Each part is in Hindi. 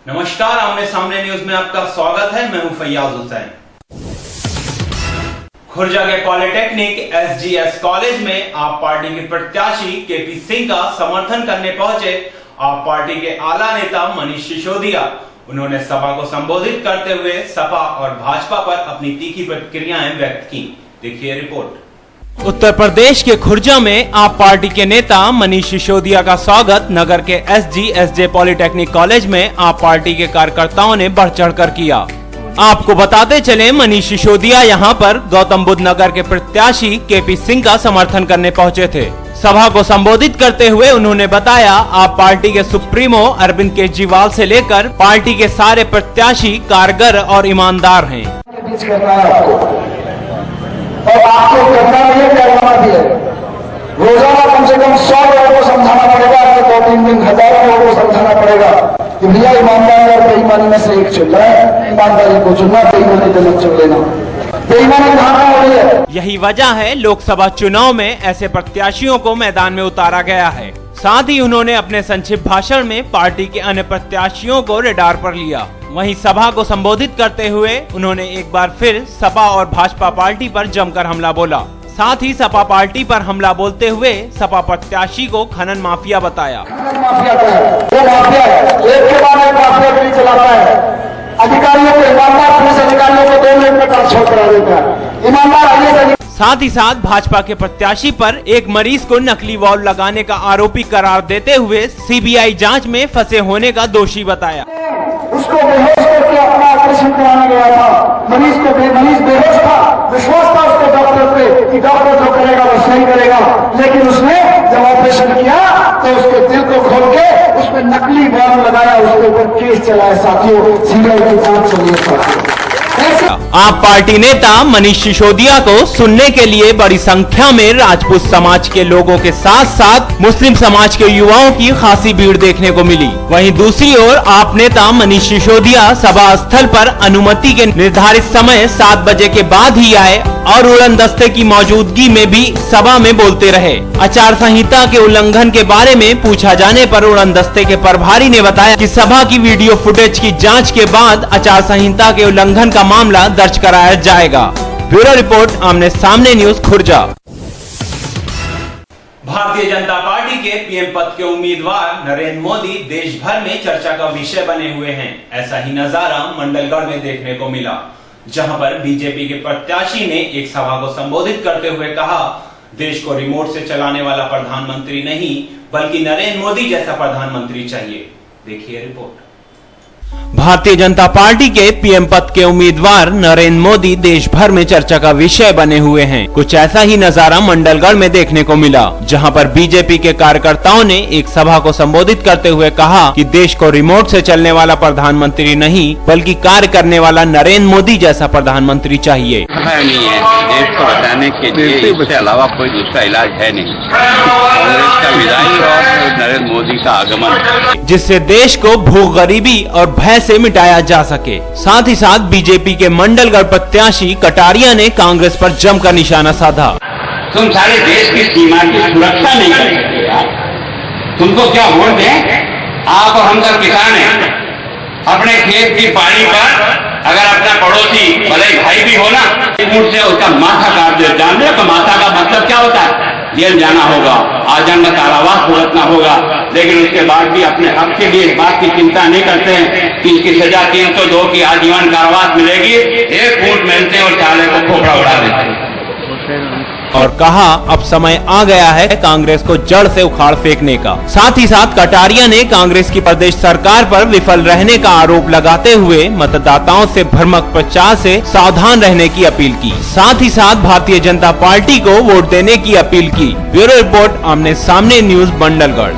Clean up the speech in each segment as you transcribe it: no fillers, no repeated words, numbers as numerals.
नमस्कार, आमने सामने न्यूज में आपका स्वागत है। मैं हूं फैयाज हुसैन। खुर्जा के पॉलिटेक्निक एसजीएस कॉलेज में आप पार्टी के प्रत्याशी केपी सिंह का समर्थन करने पहुंचे आप पार्टी के आला नेता मनीष सिसोदिया। उन्होंने सभा को संबोधित करते हुए सपा और भाजपा पर अपनी तीखी प्रतिक्रियाएं व्यक्त की। देखिए रिपोर्ट। उत्तर प्रदेश के खुर्जा में आप पार्टी के नेता मनीष सिसोदिया का स्वागत नगर के एसजीएसजे पॉलिटेक्निक कॉलेज में आप पार्टी के कार्यकर्ताओं ने बढ़ चढ़कर किया। आपको बताते चले, मनीष सिसोदिया यहां पर गौतम बुद्ध नगर के प्रत्याशी केपी सिंह का समर्थन करने पहुंचे थे। सभा को संबोधित करते हुए उन्होंने बताया, आप पार्टी के सुप्रीमो अरविंद केजरीवाल से लेकर पार्टी के सारे प्रत्याशी कारगर और ईमानदार हैं। और आपको करना नहीं है, करना भी है। रोजाना कम से कम 100 लोगों को समझाना पड़ेगा, 2-3 दिन 1000 लोगों को समझाना पड़ेगा कि भैया ईमानदारी और बेईमानी में से एक चुनना है। ईमानदारी को चुनना, बेईमानी को मत चुन लेना। बेईमानी कहाँ हो रही है? यही वजह है लोकसभा चुनाव में ऐसे प्रत्याशियों को मैदान में उतारा गया है। साथ ही उन्होंने अपने संक्षिप्त भाषण में पार्टी के अन्य प्रत्याशियों को रडार पर लिया। वहीं सभा को संबोधित करते हुए उन्होंने एक बार फिर सपा और भाजपा पार्टी पर जमकर हमला बोला। साथ ही सपा पार्टी पर हमला बोलते हुए सपा प्रत्याशी को खनन माफिया बताया। माफिया क्या है? वो माफिया है, एक के बाद एक माफिया गिरी चलाता है। अधिकारियों को, ईमानदार पुलिस अधिकारियों को 2 मिनट में ट्रांसफर करा देता है। ईमानदार आइए। साथ ही साथ भाजपा के प्रत्याशी पर एक मरीज को नकली वाल्व लगाने का आरोपी करार देते हुए सीबीआई जांच में फंसे होने का दोषी बताया। उसको बेहोश करके अपना ऑपरेशन कराने गया था। मरीज बेहोश था, विश्वास था उसको डॉक्टर पे कि डॉक्टर जो करेगा वो सही करेगा, लेकिन उसने जब ऑपरेशन किया तो उसके दिल को खोल के उसमें नकली वाल्व लगाया, उसके ऊपर केस चलाया। साथियों, सीबीआई की जांच चलिए साथियों। आप पार्टी नेता मनीष सिसोदिया को सुनने के लिए बड़ी संख्या में राजपूत समाज के लोगों के साथ साथ मुस्लिम समाज के युवाओं की खासी भीड़ देखने को मिली। वहीं दूसरी ओर आप नेता मनीष सिसोदिया सभा स्थल पर अनुमति के निर्धारित समय 7 बजे के बाद ही आए और उड़न दस्ते की मौजूदगी में भी सभा में बोलते रहे। आचार संहिता के उल्लंघन के बारे में पूछा जाने पर उड़न दस्ते के प्रभारी ने बताया कि सभा की वीडियो फुटेज की जांच के बाद आचार संहिता के उल्लंघन का मामला दर्ज कराया जाएगा। ब्यूरो रिपोर्ट, आमने सामने न्यूज, खुर्जा। भारतीय जनता पार्टी के पीएम पद के उम्मीदवार नरेंद्र मोदी देश भर में चर्चा का विषय बने हुए हैं। ऐसा ही नजारा मंडलगढ़ में देखने को मिला, जहां पर बीजेपी के प्रत्याशी ने एक सभा को संबोधित करते हुए कहा, देश को रिमोट से चलाने वाला प्रधानमंत्री नहीं बल्कि नरेंद्र मोदी जैसा प्रधानमंत्री चाहिए। देखिए रिपोर्ट। भारतीय जनता पार्टी के पीएम पद के उम्मीदवार नरेंद्र मोदी देश भर में चर्चा का विषय बने हुए हैं। कुछ ऐसा ही नजारा मंडलगढ़ में देखने को मिला, जहां पर बीजेपी के कार्यकर्ताओं ने एक सभा को संबोधित करते हुए कहा कि देश को रिमोट से चलने वाला प्रधानमंत्री नहीं बल्कि कार्य करने वाला नरेंद्र मोदी जैसा प्रधानमंत्री चाहिए। नहीं है, देश को बचाने के लिए इसके अलावा कोई दूसरा इलाज है नहीं। कांग्रेस का विदाई और नरेंद्र मोदी का आगमन, जिससे देश को भूख, गरीबी और भय से मिटाया जा सके। साथ ही साथ बीजेपी के मंडलगढ़ प्रत्याशी कटारिया ने कांग्रेस पर जमकर निशाना साधा। तुम सारे देश की सीमा की सुरक्षा नहीं कर सकते यार। तुमको क्या वोट दें? आप और हम सब किसान हैं। अपने खेत की पानी पर अगर अपना पड़ोसी भले भाई भी हो ना, मुठ से उसका माथा काट दे। जानते हो माथा का मतलब क्या होता है? जेल जाना होगा, आजन्म कारावास भुगतना होगा, लेकिन उसके बाद भी अपने हक के लिए इस बात की चिंता नहीं करते हैं कि इसकी सजा 302 की आजीवन कारावास मिलेगी। एक फूट मेहनते हैं और चाले को खोपड़ा उड़ा देते हैं। और कहा, अब समय आ गया है कांग्रेस को जड़ से उखाड़ फेंकने का। साथ ही साथ कटारिया ने कांग्रेस की प्रदेश सरकार पर विफल रहने का आरोप लगाते हुए मतदाताओं से भ्रामक प्रचार से सावधान रहने की अपील की। साथ ही साथ भारतीय जनता पार्टी को वोट देने की अपील की। ब्यूरो रिपोर्ट, आमने सामने न्यूज, मंडलगढ़।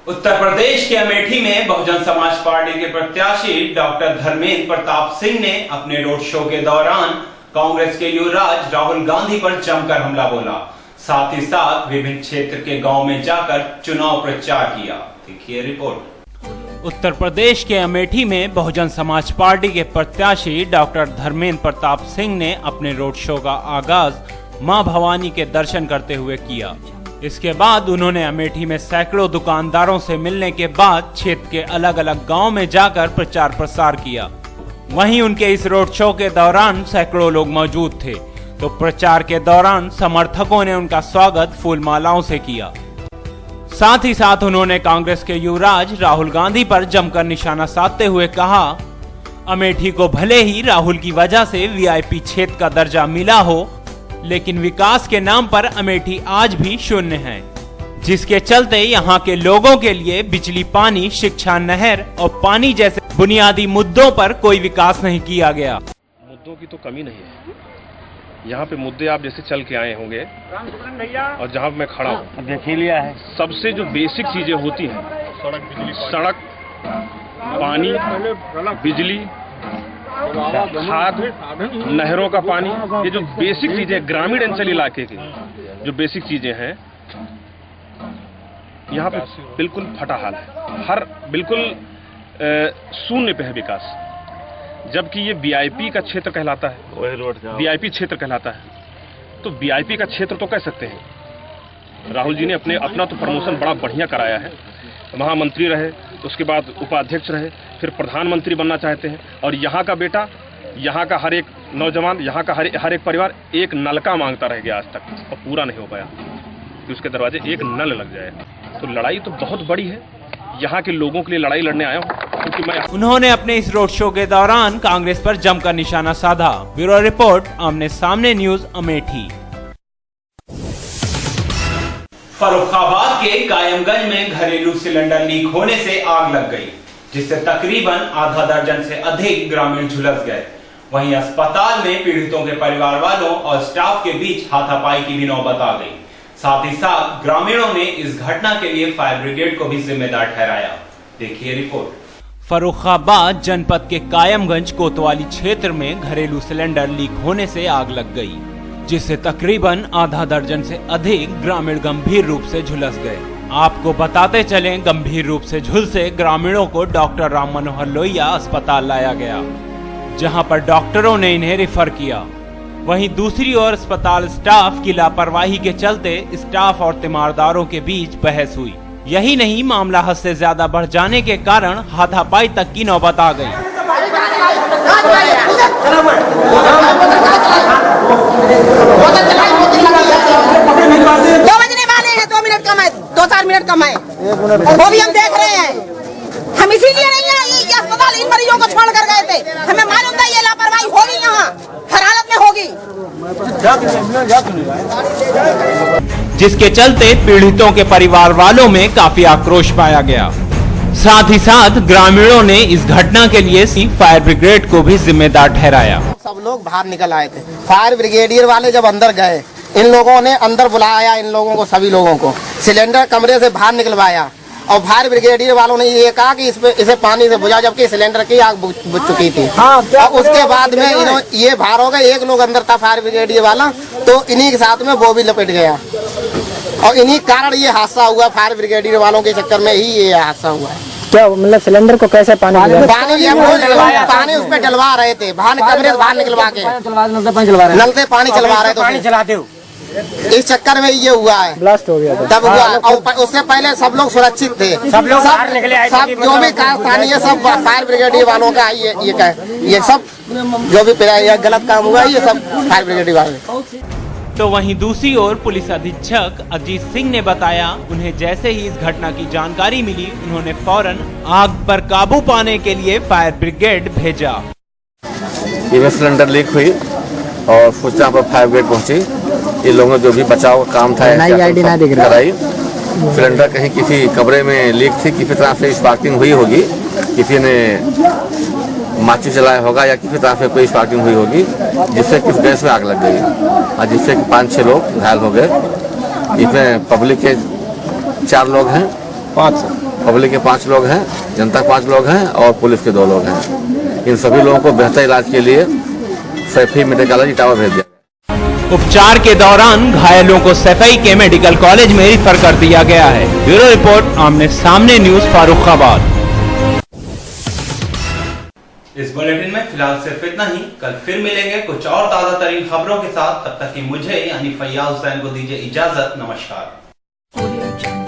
उत्तर प्रदेश के अमेठी में बहुजन समाज पार्टी के प्रत्याशी डॉक्टर धर्मेंद्र प्रताप सिंह ने अपने रोड शो के दौरान कांग्रेस के युवराज राहुल गांधी पर जमकर हमला बोला। साथ ही साथ विभिन्न क्षेत्र के गांव में जाकर चुनाव प्रचार किया। देखिए रिपोर्ट। उत्तर प्रदेश के अमेठी में बहुजन समाज पार्टी के प्रत्याशी डॉक्टर धर्मेंद्र प्रताप सिंह ने अपने रोड शो का आगाज मां भवानी के दर्शन करते हुए किया। इसके बाद उन्होंने अमेठी में सैकड़ों दुकानदारों से मिलने के बाद क्षेत्र के अलग अलग गांव में जाकर प्रचार प्रसार किया। वहीं उनके इस रोड शो के दौरान सैकड़ों लोग मौजूद थे, तो प्रचार के दौरान समर्थकों ने उनका स्वागत फूल मालाओं से किया। साथ ही साथ उन्होंने कांग्रेस के युवराज राहुल गांधी पर जमकर निशाना साधते हुए कहा, अमेठी को भले ही राहुल की वजह से वीआईपी क्षेत्र का दर्जा मिला हो, लेकिन विकास के नाम पर अमेठी आज भी शून्य है, जिसके चलते यहाँ के लोगों के लिए बिजली, पानी, शिक्षा, नहर और पानी जैसे बुनियादी मुद्दों पर कोई विकास नहीं किया गया। मुद्दों की तो कमी नहीं है। यहाँ पे मुद्दे आप जैसे चल के आए होंगे और जहाँ मैं खड़ा हूँ देख ही लिया है। सबसे जो बेसिक चीजें होती हैं, सड़क, पानी, बिजली, खाद, नहरों का पानी, ये जो बेसिक चीजें ग्रामीण अंचल इलाके की जो बेसिक चीजें हैं, यहाँ पे बिल्कुल फटा हाल है। हर बिल्कुल शून्य पे है विकास, जबकि ये वीआईपी का क्षेत्र कहलाता है, वही रोड का वीआईपी क्षेत्र कहलाता है। तो वीआईपी का क्षेत्र तो कह सकते हैं। राहुल जी ने अपना तो प्रमोशन बड़ा बढ़िया कराया है। महामंत्री रहे, उसके बाद उपाध्यक्ष रहे, फिर प्रधानमंत्री बनना चाहते हैं। और यहाँ का बेटा, यहाँ का हर एक नौजवान, यहाँ का हर एक परिवार एक नलका मांगता रह गया आज तक, और पूरा नहीं हो पाया कि उसके दरवाजे एक नल लग जाए। तो लड़ाई तो बहुत बड़ी है, यहाँ के लोगों के लिए लड़ाई लड़ने आया हूँ। उन्होंने अपने इस रोड शो के दौरान कांग्रेस पर जमकर निशाना साधा। ब्यूरो रिपोर्ट, आमने सामने न्यूज, अमेठी। फर्रुखाबाद के कायमगंज में घरेलू सिलेंडर लीक होने से आग लग गई, जिससे तकरीबन आधा दर्जन से अधिक ग्रामीण झुलस गए। वहीं अस्पताल में पीड़ितों के परिवार वालों और स्टाफ के बीच हाथापाई की भी नौबत आ गई। साथ ही साथ ग्रामीणों ने इस घटना के लिए फायर ब्रिगेड को भी जिम्मेदार ठहराया। देखिए रिपोर्ट। फर्रुखाबाद जनपद के कायमगंज कोतवाली क्षेत्र में घरेलू सिलेंडर लीक होने से आग लग गई, जिससे तकरीबन आधा दर्जन से अधिक ग्रामीण गंभीर रूप से झुलस गए। आपको बताते चलें, गंभीर रूप से झुलसे ग्रामीणों को डॉक्टर राम मनोहर लोहिया अस्पताल लाया गया, जहां पर डॉक्टरों ने इन्हें रेफर किया। वहीं दूसरी ओर अस्पताल स्टाफ की लापरवाही के चलते स्टाफ और तीमारदारों के बीच बहस हुई। यही नहीं, मामला हद से ज्यादा बढ़ जाने के कारण हाथापाई तक की नौबत आ गई। 2 बजने वाले हैं, 2 मिनट कम है, 2-4 मिनट कम है, वो भी हम देख रहे हैं। हम इसीलिए नहीं है ये अस्पताल इन मरीजों को छोड़ कर गए थे। हमें मालूम था ये लापरवाही होगी, यहाँ हर हालत में होगी, जिसके चलते पीड़ितों के परिवार वालों में काफी आक्रोश पाया गया। साथ ही साथ ग्रामीणों ने इस घटना के लिए फायर ब्रिगेड को भी जिम्मेदार ठहराया। सब लोग बाहर निकल आए थे। फायर ब्रिगेडियर वाले जब अंदर गए, इन लोगों ने अंदर बुलाया, इन लोगों को, सभी लोगों को सिलेंडर कमरे से बाहर निकलवाया, और फायर ब्रिगेडियर वालों ने ये कहा कि इसे पानी से बुझा, जबकि सिलेंडर की आग बुझ चुकी थी। और उसके बाद में ये बाहर हो गए। एक लोग अंदर था फायर ब्रिगेडियर वाला, तो इन्हीं के साथ में वो भी लपेट गया, और इन्हीं कारण ये हादसा हुआ। फायर ब्रिगेडियर वालों के चक्कर में ही ये हादसा हुआ है। क्या मतलब सिलेंडर को कैसे पानी पानी उस पर डलवा रहे थे, बाहर कमरे से बाहर निकलवा के नल से पानी चलवा रहे थे, पानी चलाते हो, इस चक्कर में ये हुआ है, ब्लास्ट हो गया था। तब हुआ। और उससे पहले सब लोग सुरक्षित थे, सब लोग बाहर निकले आए, सब जो भी स्थानीय सब फायर ब्रिगेड वालों का ये सब जो भी गलत काम हुआ ये सब फायर ब्रिगेड वाले। तो वहीं दूसरी ओर पुलिस अधीक्षक अजीत सिंह ने बताया, उन्हें जैसे ही इस घटना की जानकारी मिली, उन्होंने फौरन आग पर काबू पाने के लिए फायर ब्रिगेड भेजा। ये सिलेंडर लीक हुई और सूचना पर फायर ब्रिगेड पहुंची। ये लोगों जो भी बचाव काम था कराई। सिलेंडर कहीं किसी कमरे में लीक थी, किसी तरह से स्पार्किंग हुई होगी, किसी ने माचिस जलाया होगा या किसी तरह से कोई स्पार्किंग हुई होगी, जिससे किस गैस में आग लग गई और जिससे 5-6 लोग घायल हो गए। इसमें पब्लिक के 4 लोग हैं, 5 पब्लिक के 5 लोग हैं, जनता 5 लोग हैं और पुलिस के 2 लोग हैं। इन सभी लोगों को बेहतर इलाज के लिए सैफी मेडिकल कॉलेज इटावा भेज दिया। उपचार के दौरान घायलों को सफाई के मेडिकल कॉलेज में रिफर कर दिया गया है। ब्यूरो रिपोर्ट, आमने सामने न्यूज, फर्रुखाबाद। इस बुलेटिन में फिलहाल सिर्फ इतना ही। कल फिर मिलेंगे कुछ और ताजा तरीन खबरों के साथ। तब तक कि मुझे यानी फैयाज हुसैन को दीजिए इजाजत। नमस्कार। Audio Jungle.